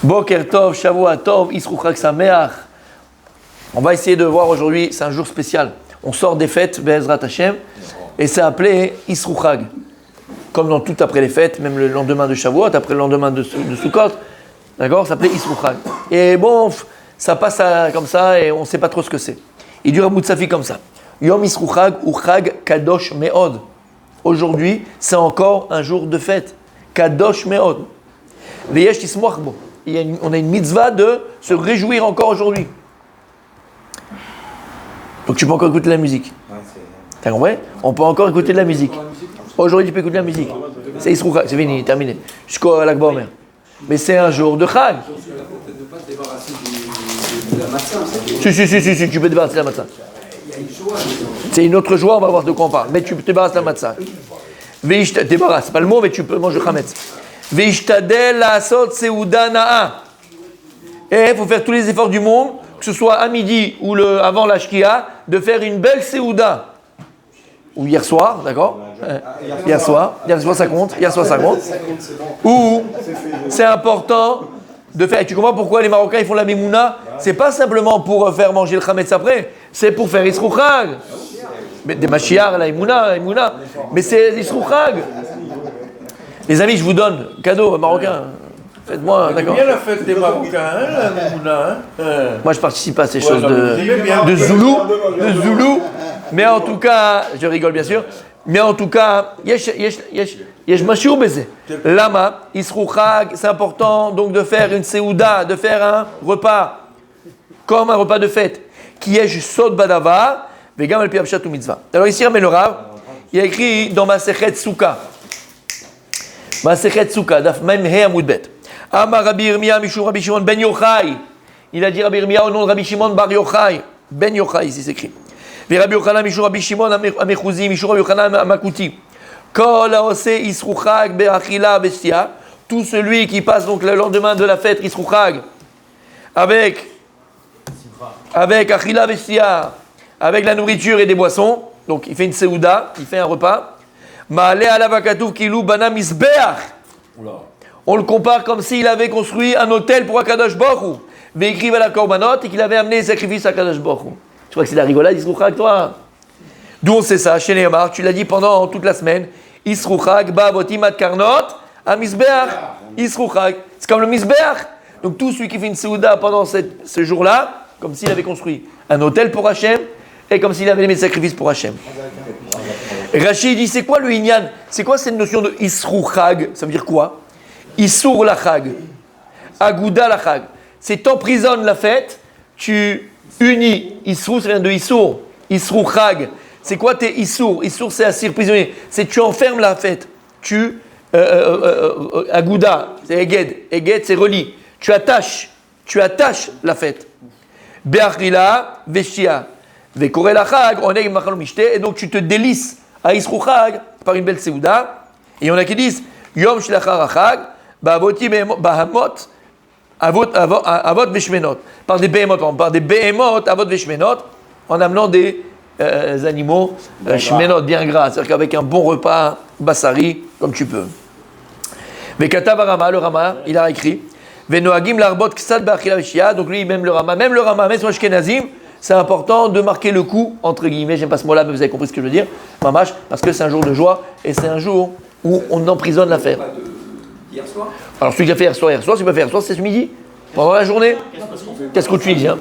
Boker Tov, Shavua Tov, Yisru Chag Sameach. On va essayer de voir aujourd'hui, c'est un jour spécial. On sort des fêtes, Be'ezrat Hashem, et c'est appelé Yisru Chag. Comme dans tout après les fêtes, même le lendemain de Shavuot, après le lendemain de Sukkot, d'accord, ça s'appelait Yisru Chag. Et bon, ça passe comme ça et on ne sait pas trop ce que c'est. Il dure à bout de sa fille comme ça. Yom Yisru Chag ou Chag Kadosh Me'od. Aujourd'hui, c'est encore un jour de fête. Kadosh Me'od. Veyesh Tismoach Bo. On a une mitzvah de se réjouir encore aujourd'hui. Donc tu peux encore écouter de la musique. T'as compris? On peut encore écouter de la musique. Aujourd'hui tu peux écouter de la musique. C'est Yisru Chag, c'est fini, terminé. Jusqu'au Lag Baomer. Mais c'est un jour de Chag. Si, tu peux te débarrasser de la matzah. C'est une autre joie, on va voir de quoi on parle. Mais tu te débarrasses de la matzah. Débarrasse, c'est pas le mot, mais tu peux manger chametz. Veishtadel la'asot seuda na'a. Et il faut faire tous les efforts du monde, que ce soit à midi ou avant la shkia, de faire une belle seuda. Ou hier soir, d'accord? Hier soir ça compte. Ou c'est important de faire. Tu comprends pourquoi les Marocains ils font la mémouna? C'est pas simplement pour faire manger le chametz après, c'est pour faire Yisru Chag. Mais des machiar, la mémouna. Mais c'est Yisru Chag. Les amis, je vous donne cadeau marocain. Faites-moi, d'accord? Bien la fête des Marocains, la mémouna. Moi, je participe pas à ces choses de Zoulou. Mais en tout cas, je rigole bien sûr. Mais en tout cas, yesh mashur beze. Lama, Yisru Chag, c'est important donc de faire une seuda, de faire un repas comme un repas de fête. Qui yesh sod badava, vegam al pi apshat u mitzvah. Alors ici, Ramel le Rav, il a écrit dans Masechet Souka. Masechet Souka, daf mem he amud bet. Amar Rabbi Yirmiyah mishum Rabbi Shimon ben Yochai. Il a dit Rabbi Yirmiyah au nom de Rabbi Shimon bar Yochai. Ben Yochai, ici c'est écrit. Et Rabbi Yochanan mishum Rabbi Shimon amechouzi mishum Rabbi Yochanan amakuti. Kol haoseh Yisru Chag be'achila ve'shtia. Tout celui qui passe donc le lendemain de la fête Yisru Chag avec achila ve'shtia, avec la nourriture et des boissons. Donc il fait une seuda, il fait un repas. Ma'aleh alav hakatuv kilu bana mizbeach. On le compare comme s'il avait construit un hôtel pour Akadosh Baruch Hu. Ve'ikriv ala korbanot, et qu'il avait amené les sacrifices à Akadosh Baruch Hu. Tu crois que c'est la rigolade, Yisru Chag, toi? D'où on sait ça, chez Nehemar, tu l'as dit pendant toute la semaine. Yisru Chag, ba'avotim ad karnot, à Mizbeach. Yisru Chag, c'est comme le Mizbeach. Donc tout celui qui fait une seuda pendant ce jour-là, comme s'il avait construit un hôtel pour Hachem, et comme s'il avait mis des sacrifices pour Hachem. Rachid dit, c'est quoi le Inyan? C'est quoi cette notion de Yisru Chag? Ça veut dire quoi? Issour la Chag, Agouda la Chag. C'est t'emprisonnes la fête, tu unis. Issour, ça vient de Issour. Yisru Chag. C'est quoi tes Issour? Issour, c'est assir prisonnier. C'est tu enfermes la fête. Agouda, c'est Eged. Eged, c'est relie. Tu attaches la fête. Be'achila, Veshia. Ve'kore la Chag, oneg machal mishte. Et donc tu te délices à Yisru Chag par une belle seuda. Et il y en a qui disent Yom shlachar Chag. Bahamot, avot veshmenot. Par des behemot, avot veshmenot, en amenant des animaux shmenot bien gras, c'est-à-dire qu'avec un bon repas bassari, comme tu peux. Vekatav Rama, le Rama, il a écrit Venoagim larbot ksad ba'achila veshia. Donc lui, même le Rama, même son ashkenazim, c'est important de marquer le coup, entre guillemets, j'aime pas ce mot-là, mais vous avez compris ce que je veux dire, mamash, parce que c'est un jour de joie et c'est un jour où on emprisonne l'affaire. Hier soir. Alors celui qui a fait hier soir, c'est pas fait hier soir, c'est ce midi. Pendant la journée. Qu'est-ce que tu dis, hein?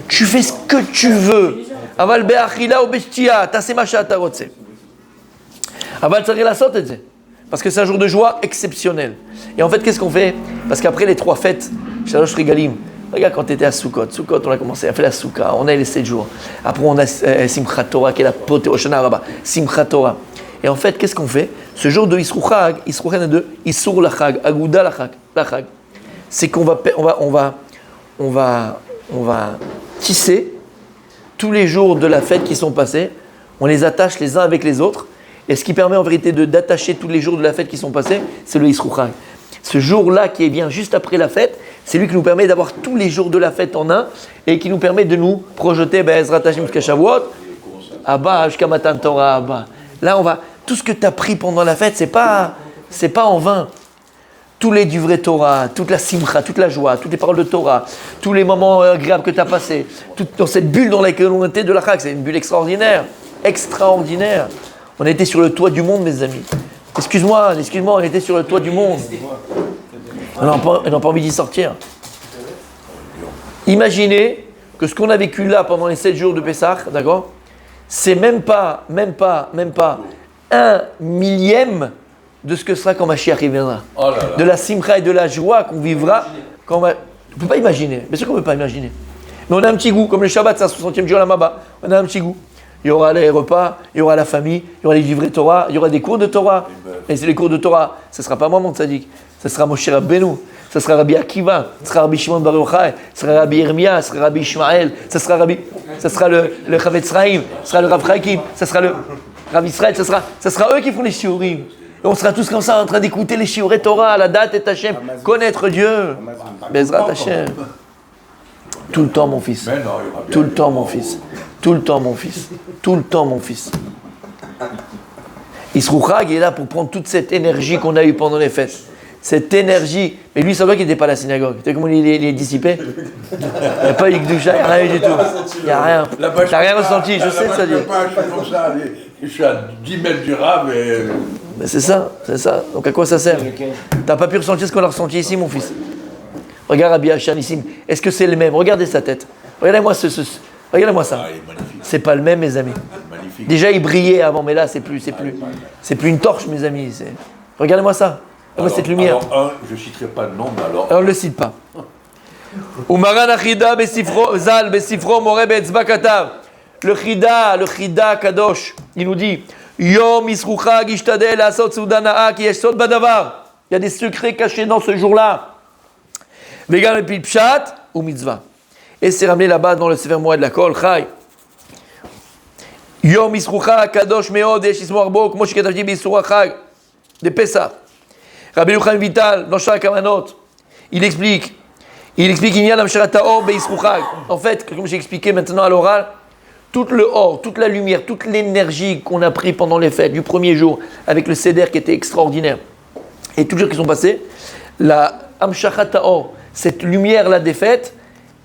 Tu fais ce que tu veux. Aval be'achila ou bestia, tasemacha tarotse. Aval tsari la sote, parce que c'est un jour de joie exceptionnel. Et en fait, qu'est-ce qu'on fait? Parce qu'après les 3 fêtes, Shalosh Regalim, regarde quand tu étais à Sukkot, on a commencé à faire la Souka, on a les 7 jours. Après on a Simchat Torah, qui est la pote Oshana Rabba, Simchat Torah. Et en fait, qu'est-ce qu'on fait? Ce jour de Yisru Chag, Yisru Chag de Issour la Chag, Agouda la Chag, c'est qu'on va tisser tous les jours de la fête qui sont passés, on les attache les uns avec les autres, et ce qui permet en vérité d'attacher tous les jours de la fête qui sont passés, c'est le Yisru Chag. Ce jour-là qui vient juste après la fête, c'est lui qui nous permet d'avoir tous les jours de la fête en un, et qui nous permet de nous projeter, Ezrat Hashem jusqu'à Shavuot, Abba, jusqu'à Matan Torah, Abba. Là, tout ce que tu as pris pendant la fête, c'est pas en vain. tous les du vrai Torah, toute la simcha, toute la joie, toutes les paroles de Torah, tous les moments agréables que tu as passés, dans cette bulle dans laquelle on était de la Chag, c'est une bulle extraordinaire, extraordinaire. On était sur le toit du monde, mes amis. Excuse-moi, on était sur le toit du monde. On n'a pas envie d'y sortir. Imaginez que ce qu'on a vécu là pendant les 7 jours de Pessah, d'accord, c'est même pas un millième de ce que sera quand Mashiach reviendra. Oh là là. De la simcha et de la joie qu'on vivra quand on ne peut pas imaginer. Bien sûr qu'on ne peut pas imaginer. Mais on a un petit goût, comme le Shabbat, c'est un 60e jour à la Maba. On a un petit goût. Il y aura les repas, il y aura la famille, il y aura les livrets Torah, il y aura des cours de Torah. Et c'est les cours de Torah. Ce ne sera pas moi, mon tzaddik. Ce sera Moshe Rabbeinu. Ce sera Rabbi Akiva. Ce sera Rabbi Shimon Bar Yochai. Ce sera Rabbi Yirmiyah. Ce sera Rabbi Ishmael. Ce sera le Chavetz Chaim. Ce sera le Rav Chaim. Ce sera le Rav Israël. Ce sera eux qui font les shiurim. Et on sera tous comme ça en train d'écouter les shiurei Torah, la date et Hashem, connaître Dieu. Bezrat Hashem. Tout le temps, mon fils. Tout le temps, mon fils. Tout le temps, mon fils. Tout le temps, mon fils. Isrou Chag est là pour prendre toute cette énergie qu'on a eue pendant les fêtes. Cette énergie. Mais lui, ça voit qu'il n'était pas à la synagogue. Tu sais comment il est dissipé? Il n'y a pas eu Gdoucha, il n'y a rien eu du tout. Il n'y a rien. Tu n'as rien ressenti, je sais ça dit. Je suis à 10 mètres du rab et... Mais c'est ça. Donc à quoi ça sert? T'as pas pu ressentir ce qu'on a ressenti ici, mon fils. Regarde Rabbi Hachan ici. Est-ce que c'est le même? Regardez sa tête. Regardez-moi regardez-moi ça. C'est pas le même, mes amis. Magnifique. Déjà, il brillait avant, mais là, c'est plus une torche, mes amis. Regardez-moi ça. Regardez cette lumière. Alors, je ne citerai pas le nom, mais alors... On ne le cite pas. Umaran Achida Zal Besifro More Be'etzba Katav. Le Chida Kadosh, il nous dit Yom Isrou Chag Ishtadel Asot Soudana'a Ki Yesod Badavar. Il y a des secrets cachés dans ce jour-là. Vegan et Pshat ou Mitzvah. Et c'est ramené là-bas dans le Sefer Moed de la Kol Chai. Yom Isrou Chag Kadosh Meod Yesh Ismo Arbo Kmo Shekatavti B'Isrou Chag de Pessah. Rabbi Yochanan Vital dans Shara Kamanot, il explique il y a l'Amsharat Taor B'Isrou Chag. En fait, comme j'ai expliqué maintenant à l'oral, tout le or, toute la lumière, toute l'énergie qu'on a pris pendant les fêtes du premier jour, avec le Seder qui était extraordinaire, et tous les jours qui sont passés, la Amshachat Taor, cette lumière-là des fêtes,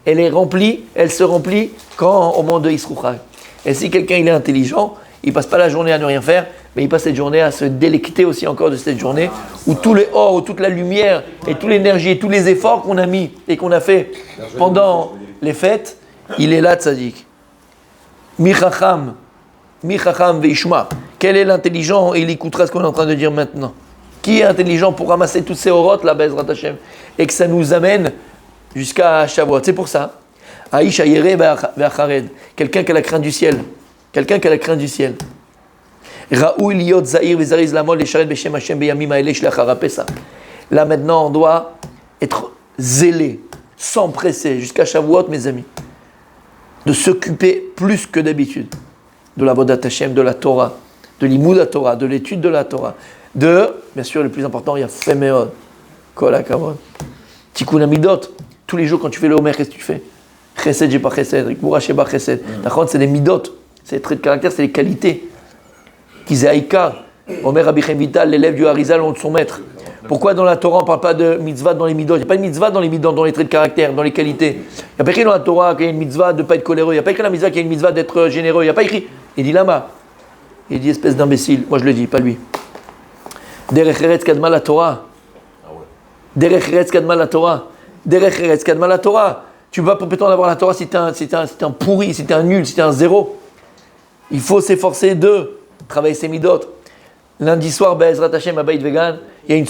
elle se remplit quand au moment de Isrou Chag. Et si quelqu'un il est intelligent, il ne passe pas la journée à ne rien faire, mais il passe cette journée à se délecter aussi encore de cette journée, où tout le or, où toute la lumière, et toute l'énergie, et tous les efforts qu'on a mis et qu'on a fait pendant les fêtes, il est là, tzaddik. Michacham veishma. Quel est l'intelligent? Et il écoutera ce qu'on est en train de dire maintenant. Qui est intelligent pour ramasser toutes ces orotes là, Bezrat Hashem, et que ça nous amène jusqu'à Shavuot? C'est pour ça. Aïch ayere ve'achared. Quelqu'un qui a la crainte du ciel. Raoui liot zahir ve'zariz lamol lesharet beshem Hashem beyamim ha'eleh shlachar ha'pesach. Là maintenant, on doit être zélé, s'empresser jusqu'à Shavuot, mes amis, de s'occuper plus que d'habitude de la Vodat Hashem, de la Torah, de l'Imoud à Torah, de l'étude de la Torah, bien sûr, le plus important, il y a Femeod, Kol HaKavod, Tikkun HaMidot. Tous les jours, quand tu fais le Homer, qu'est-ce que tu fais? Chesed, j'ai pas Chesed, Rikboura, j'ai pas Chesed. C'est des Midot, c'est des traits de caractère, c'est des qualités. Kizaïka, Omer Rabbi Chaim Vital, l'élève du Harizal, de son maître. Pourquoi dans la Torah on ne parle pas de mitzvah dans les midot? Il n'y a pas de mitzvah dans les midot, dans les traits de caractère, dans les qualités. Il n'y a pas écrit dans la Torah qu'il y a une mitzvah de ne pas être coléreux. Il n'y a pas écrit dans la mitzvah qu'il y a une mitzvah d'être généreux. Il n'y a pas écrit. Il dit lama. Il dit espèce d'imbécile. Moi je le dis, pas lui. Derech Eretz Kadma la Torah. Derech Eretz Kadma la Torah. Derech Eretz Kadma la Torah. Tu ne vas pas prétendre avoir la Torah si tu es un pourri, si tu es un nul, si tu es un zéro. Il faut s'efforcer de travailler ses midot. Lundi soir, Be'ezrat Hashem à Beit Vegan, il y a une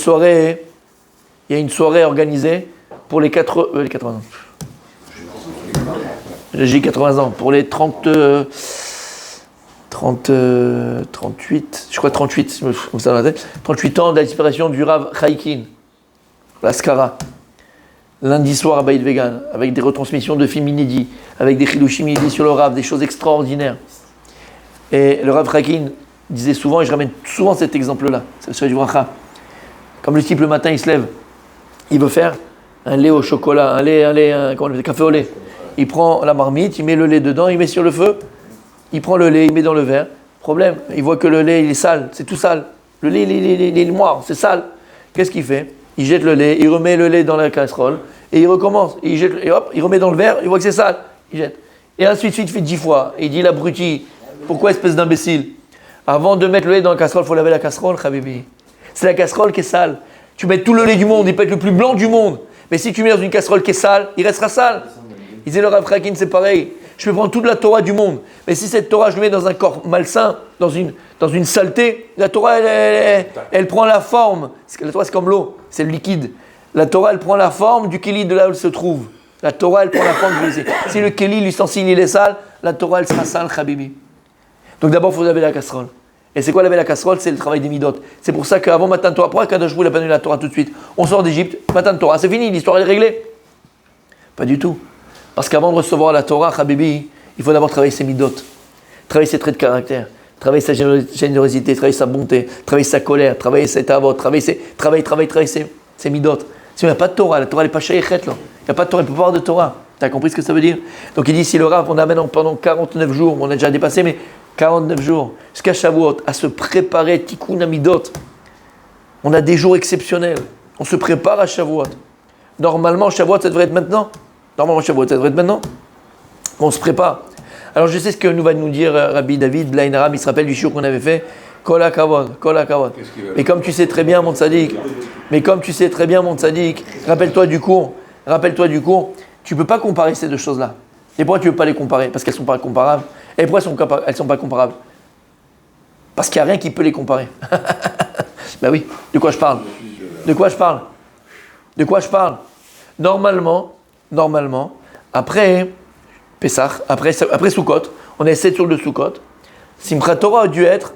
soirée organisée pour les 80 ans. J'ai 80 ans. Pour les 38, je crois 38, je me fous ça dans la tête, 38 ans de la disparition du Rav Chaikin, la Skara. Lundi soir à Beit Vegan, avec des retransmissions de films inédits, avec des chidushim inédits sur le Rav, des choses extraordinaires. Et le Rav Chaikin disait souvent, et je ramène souvent cet exemple-là, c'est sur du bracha. Comme le type le matin, il se lève, il veut faire un lait au chocolat, un café au lait. Il prend la marmite, il met le lait dedans, il met sur le feu, il prend le lait, il met dans le verre. Problème, il voit que le lait il est sale, c'est tout sale. Le lait il est noir, c'est sale. Qu'est-ce qu'il fait? il jette le lait, il remet le lait dans la casserole, et il recommence. Et il jette, et hop, il remet dans le verre, il voit que c'est sale, il jette. Et ainsi de suite, il fait 10 fois. Et il dit, l'abruti, pourquoi espèce d'imbécile? Avant de mettre le lait dans la casserole, il faut laver la casserole, Habibi. C'est la casserole qui est sale. Tu mets tout le lait du monde, il peut être le plus blanc du monde. Mais si tu mets dans une casserole qui est sale, il restera sale. Il disait le Rav Chakin, c'est pareil. Je peux prendre toute la Torah du monde. Mais si cette Torah, je le mets dans un corps malsain, dans une saleté, la Torah, elle prend la forme. La Torah, c'est comme l'eau, c'est le liquide. La Torah, elle prend la forme du keli de là où elle se trouve. La Torah, elle prend la forme du lycée. Si le keli, l'ustensile, il est sale, la Torah, elle sera sale, Habibi. Donc d'abord, il faut laver la casserole. Et c'est quoi laver la casserole? C'est le travail des midot. C'est pour ça qu'avant Matan Torah, pourquoi Kadosh Baruch Hu n'a pas donné la Torah tout de suite? On sort d'Égypte, Matan Torah, c'est fini, l'histoire est réglée. Pas du tout. Parce qu'avant de recevoir la Torah, Habibi, il faut d'abord travailler ses midot, travailler ses traits de caractère, travailler sa générosité, travailler sa bonté, travailler sa colère, travailler ses avot, travailler ses midot. Si on n'a pas de Torah, la Torah n'est pas shaykhet là. Il n'y a pas de Torah, il ne peut pas avoir de Torah. Tu as compris ce que ça veut dire? Donc il dit, si le Rav, on amène pendant 49 jours, on a déjà dépassé, mais 49 jours, jusqu'à Shavuot, à se préparer, Tikkun Amidot. On a des jours exceptionnels. On se prépare à Shavuot. Normalement, Shavuot, ça devrait être maintenant. On se prépare. Alors je sais ce que va nous dire Rabbi David Blain Aram, il se rappelle du shiur qu'on avait fait. Kol hakavod, kol hakavod. Mais comme tu sais très bien, mon tzaddik, rappelle-toi du cours, tu ne peux pas comparer ces deux choses-là. Et pourquoi tu ne veux pas les comparer? Parce qu'elles ne sont pas comparables. Et pourquoi elles ne sont pas comparables? Parce qu'il n'y a rien qui peut les comparer. Ben oui, de quoi je parle? Normalement, après Pessah, après Sukkot, on est 7 jours de Sukkot. Simchat Torah a dû être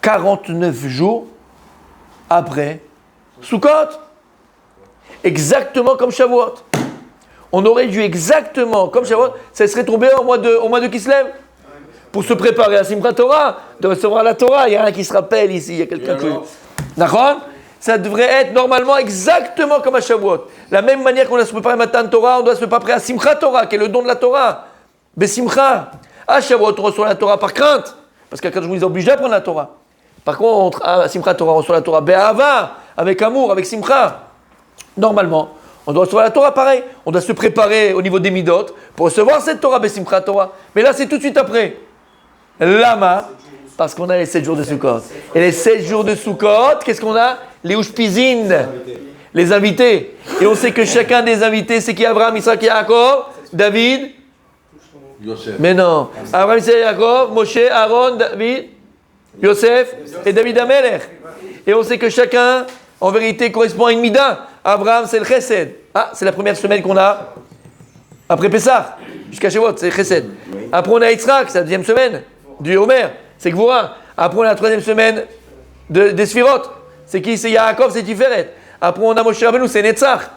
49 jours après Sukkot. Exactement comme Shavuot. On aurait dû exactement comme Shavuot, ça serait tombé au mois de Kislev. Pour se préparer à Simchat Torah, de recevoir la Torah, il y a un qui se rappelle ici, il y a quelqu'un qui... D'accord? Ça devrait être normalement exactement comme à Shavuot. La même manière qu'on doit se préparer à Matan Torah, on doit se préparer à Simchat Torah, qui est le don de la Torah. Besimcha. À Shavuot, on reçoit la Torah par crainte, parce qu'à quand je vous oblige à prendre la Torah. Par contre, à Simchat Torah, on reçoit la Torah Be'ava, avec amour, avec Simcha. Normalement, on doit recevoir la Torah pareil. On doit se préparer au niveau des midot pour recevoir cette Torah, Besimcha Torah. Mais là, c'est tout de suite après. Lama, parce qu'on a les 7 jours de Sukkot. Et les 7 jours de Sukkot, qu'est-ce qu'on a? Les Ushpizin, les invités. Et on sait que chacun des invités, c'est qui? Abraham, Isaac, Yaakov, David, Yosef. Mais non. Abraham, Isaac, Yaakov, Moshe, Aaron, David, Yosef et David Amelech. Et on sait que chacun, en vérité, correspond à une mida. Abraham, c'est le Chesed. Ah, c'est la première semaine qu'on a après Pessah, jusqu'à Shavuot, c'est le Chesed. Après, on a Yitzhak, c'est la deuxième semaine du Homer, c'est Gvura. Après, on a la troisième semaine des Sphirot. C'est qui? C'est Yaakov, c'est Tiferet. Après, on a Moshe Rabbeinu, c'est Netzach.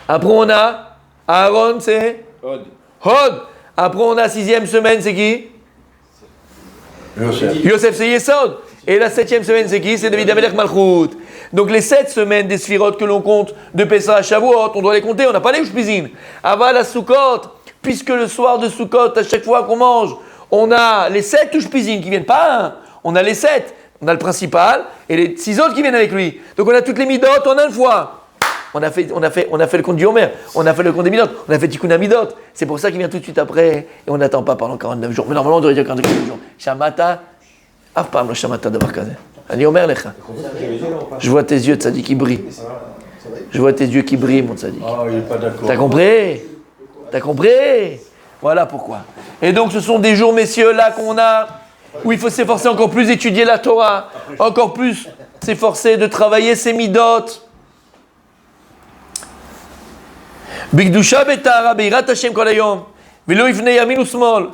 Après, on a Aaron, c'est Hod. Après, on a la sixième semaine, c'est qui? Yosef, c'est Yesod. Et la septième semaine, c'est qui? C'est David Amelech Malchut. Donc, les 7 semaines des Sphirot que l'on compte de Pessah à Shavuot, on doit les compter. On n'a pas les Ushpizin. Aval à Sukkot, puisque le soir de Sukkot, à chaque fois qu'on mange, on a les 7 Ushpizin qui viennent, pas un. On a les 7. On a le principal et les 6 autres qui viennent avec lui. Donc on a toutes les midot en une fois. On a fait le compte du Homer, on a fait le compte des midot, on a fait Tikkun Midot. C'est pour ça qu'il vient tout de suite après et on n'attend pas pendant 49 jours. Mais normalement on devrait dire 49 jours. Shamata, afpam le Shamata de Barkazé. Ani Omer lecha. Je vois tes yeux, Tzadik, qui brillent. Je vois tes yeux qui brillent, mon Tzadik. Ah, il n'est pas d'accord. T'as compris? Voilà pourquoi. Et donc ce sont des jours, messieurs, là qu'on a, où il faut s'efforcer encore plus d'étudier la Torah, encore plus s'efforcer de travailler ses midot. Bigdusha betara beirat Hashem kol hayom, velo yifnei yamin u'smol,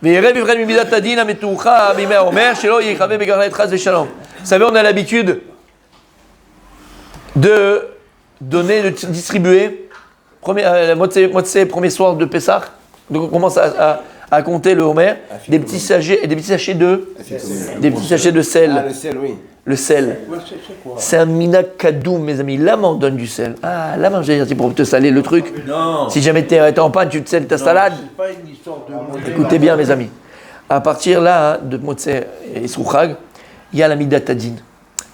ve'yerev yivren mimidat hadin hametucha bimei haomer, shelo yichave begarnet chas v'shalom. Vous savez, on a l'habitude de donner, de distribuer, motzei, premier soir de Pessah, donc on commence à compter le Homer, des petits sachets de sel. Ah, le sel, oui. Le sel. C'est un minak kadoum, mes amis. Lama, on donne du sel. Ah, lama, j'ai dit pour te saler le truc. Non. Si jamais t'es en panne, tu te sels ta salade. C'est pas une histoire de... Écoutez bien, mes amis. À partir là, de Motzei et Srouchag, il y a la midat hadin.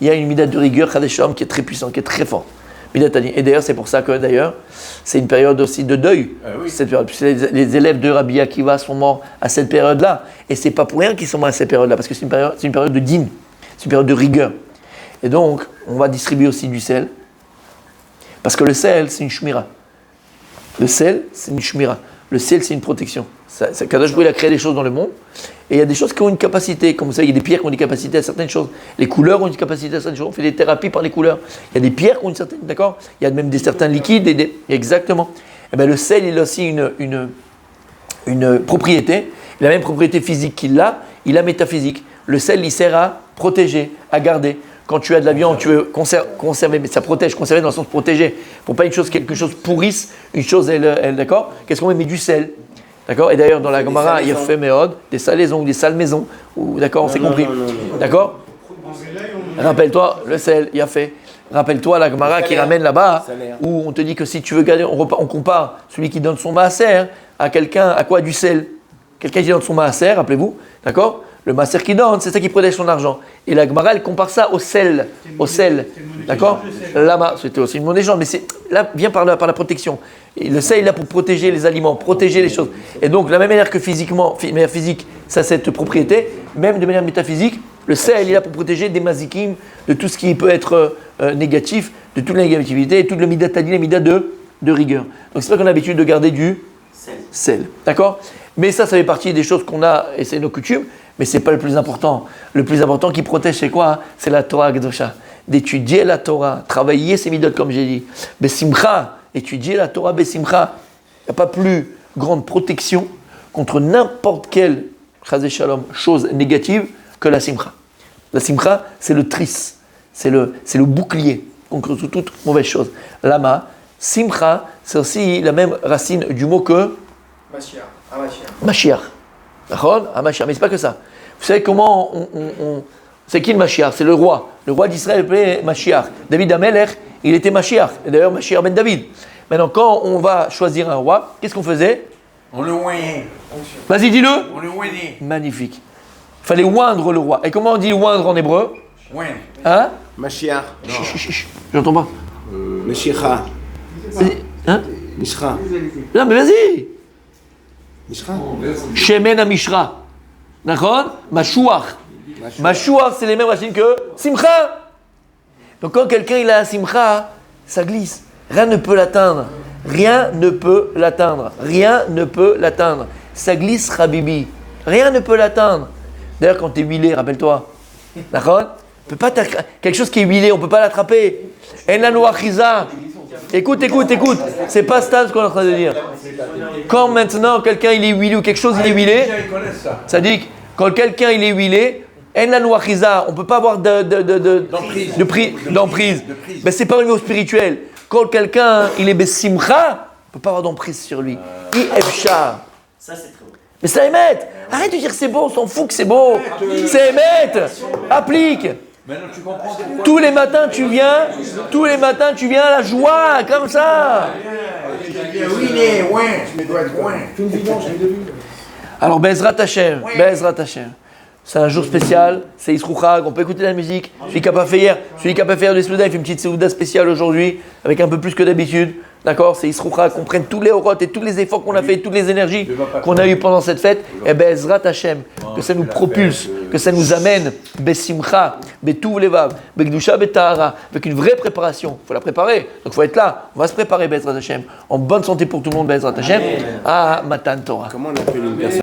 il y a une mida de rigueur, Chadeshom, qui est très puissante, qui est très forte. Midat Hadin. Et d'ailleurs, c'est pour ça que c'est une période aussi de deuil. Cette période. Les élèves de Rabbi Akiva sont morts à cette période-là. Et c'est pas pour rien qu'ils sont morts à cette période-là, parce que c'est une période de din, c'est une période de rigueur. Et donc, on va distribuer aussi du sel. Parce que le sel, c'est une shmira. Le sel, c'est une shmira. Le sel, c'est une protection. Kadosh Baruch Hu, il a créé des choses dans le monde. Et il y a des choses qui ont une capacité. Comme vous savez, il y a des pierres qui ont une capacité à certaines choses. Les couleurs ont une capacité à certaines choses. On fait des thérapies par les couleurs. Il y a des pierres qui ont une certaine. D'accord. Il y a même certains liquides. Exactement. Et bien, le sel, il a aussi une propriété. La même propriété physique qu'il a, il a métaphysique. Le sel, il sert à protéger, à garder. Quand tu as de la viande, tu veux conserver, mais ça protège, conserver dans le sens protéger. Pour pas quelque chose pourrisse, une chose, elle d'accord. Qu'est-ce qu'on met du sel, d'accord. Et d'ailleurs, dans la Gemara, il y a fait méode, des salaisons ou des salmaisons, d'accord, on s'est compris, d'accord. Rappelle-toi, le sel, il y a fait. Rappelle-toi la Gemara qui ramène là-bas, où on te dit que si tu veux garder, on compare celui qui donne son maaser à quelqu'un, à quoi? Du sel. Quelqu'un qui donne son maaser, rappelez-vous, d'accord. Le maaser qui donne, c'est ça qui protège son argent. Et la Gemara, elle compare ça au sel. Au sel. D'accord. Lama, c'était aussi une monnaie d'échange, mais là vient par la protection. Et le sel, il est là pour protéger les aliments, protéger les choses. Et donc, de la même manière que physiquement, de manière physique, ça a cette propriété, même de manière métaphysique, le sel, il est là pour protéger des mazikim, de tout ce qui peut être négatif, de toute la négativité, tout le midat tadin, les midat de rigueur. Donc, c'est pas qu'on a l'habitude de garder du sel. D'accord. Mais ça fait partie des choses qu'on a, et c'est nos coutumes. Mais ce n'est pas le plus important. Le plus important qui protège, c'est quoi? C'est la Torah Gdosha. D'étudier la Torah, travailler ses midot, comme j'ai dit. Besimcha, étudier la Torah, Besimcha. Il n'y a pas plus grande protection contre n'importe quelle chose négative que la Simcha. La Simcha, c'est le tris, c'est le bouclier contre toute mauvaise chose. Lama, Simcha, c'est aussi la même racine du mot que Mashiach. Mashiach. Mais c'est pas que ça. Vous savez comment c'est qui le Mashiach? C'est le roi. Le roi d'Israël appelé Mashiach. David Amelech, il était Mashiach. Et d'ailleurs, Mashiach ben David. Maintenant, quand on va choisir un roi, qu'est-ce qu'on faisait? On le oignait. Vas-y, dis-le. On le oignait. Magnifique. Il fallait oindre le roi. Et comment on dit oindre en hébreu? Oin. Hein? Mashiach. J'entends pas. Meshicha. Hein? Mishra. Non, mais vas-y. Mishra. Shemen Amishra. D'accord? Mashuach. Mashuach, c'est les mêmes racines que Simcha. Donc quand quelqu'un il a un Simcha, ça glisse. Rien ne peut l'atteindre. Rien ne peut l'atteindre. Rien ne peut l'atteindre. Ça glisse, Habibi. Rien ne peut l'atteindre. D'ailleurs, quand tu es huilé, rappelle-toi. D'accord? Quelque chose qui est huilé, on ne peut pas l'attraper. Enlanu achiza. Écoute. C'est pas stable ce qu'on est en train de dire. Quand maintenant quelqu'un il est huilé ou quelque chose il est huilé, ça dit que quand quelqu'un il est huilé, enlanu achiza, on ne peut pas avoir d'emprise. Mais c'est pas au niveau spirituel. Quand quelqu'un il est besimcha, on ne peut pas avoir d'emprise sur lui. Efshar. Ça c'est très beau. Mais c'est émet. Arrête de dire c'est beau, on s'en fout que c'est beau. C'est émet. Applique. Maintenant, tu comprends pourquoi Tous les matins tu viens à la joie, comme ça. Oui, il est loin. Tu dois être loin. Alors, Bezrat Hashem. C'est un jour spécial, c'est Isrouchag, on peut écouter la musique. Celui qui n'a pas fait hier de Souda, il fait une petite Souda spéciale aujourd'hui, avec un peu plus que d'habitude. D'accord? C'est Isrouchag, qu'on prenne tous les orotes et tous les efforts qu'on a fait, toutes les énergies qu'on a eues pendant cette fête. Et Bezrat Hashem, que ça nous propulse, que ça nous amène, Besimcha, Betuv Levav, Bekdusha Betahara, avec une vraie préparation. Il faut la préparer, donc il faut être là. On va se préparer, Bezrat Hashem, en bonne santé pour tout le monde, Bezrat Hashem, à Matan Torah. Comment on appelle une personne